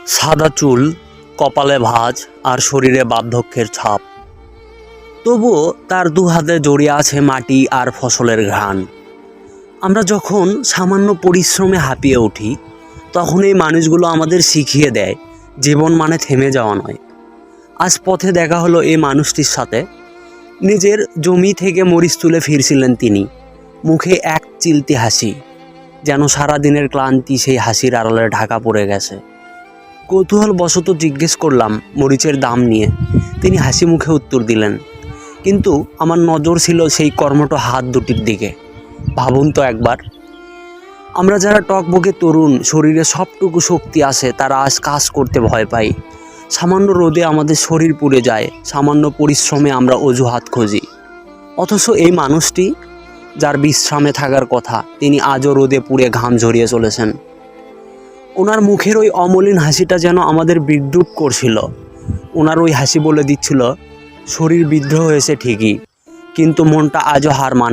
সাদা চুল, কপালে ভাঁজ আর শরীরে বার্ধক্যের ছাপ। তবুও তার দু হাতে জড়িয়ে আছে মাটি আর ফসলের ঘ্রাণ। আমরা যখন সামান্য পরিশ্রমে হাঁপিয়ে উঠি, তখন এই মানুষগুলো আমাদের শিখিয়ে দেয় জীবন মানে থেমে যাওয়া নয়। আজ পথে দেখা হলো এই মানুষটির সাথে। নিজের জমি থেকে মরিচ তুলে ফিরছিলেন তিনি, মুখে এক চিলতি হাসি, যেন সারাদিনের ক্লান্তি সেই হাসির আড়ালে ঢাকা পড়ে গেছে। কৌতূহলবশত জিজ্ঞেস করলাম মরিচের দাম নিয়ে। তিনি হাসি মুখে উত্তর দিলেন, কিন্তু আমার নজর ছিল সেই কর্মঠ হাত দুটির দিকে। ভাবুন তো একবার, আমরা যারা টকবকে তরুণ, শরীরে সবটুকু শক্তি আছে, তারা আজ কাজ করতে ভয় পাই। সামান্য রোদে আমাদের শরীর পুড়ে যায়, সামান্য পরিশ্রমে আমরা অজুহাত খুঁজি। অথচ এই মানুষটি, যার বিশ্রামে থাকার কথা, তিনি আজও রোদে পুড়ে ঘাম ঝরিয়ে চলেছেন। ওনার মুখের ওই অমলিন হাসিটা যেন আমাদের বিদ্রুপ করছিল। ওনার ওই হাসি বলে দিচ্ছিল, শরীর বিদ্রোহ হয়েছে ঠিকই, কিন্তু মনটা আজও হার মানে।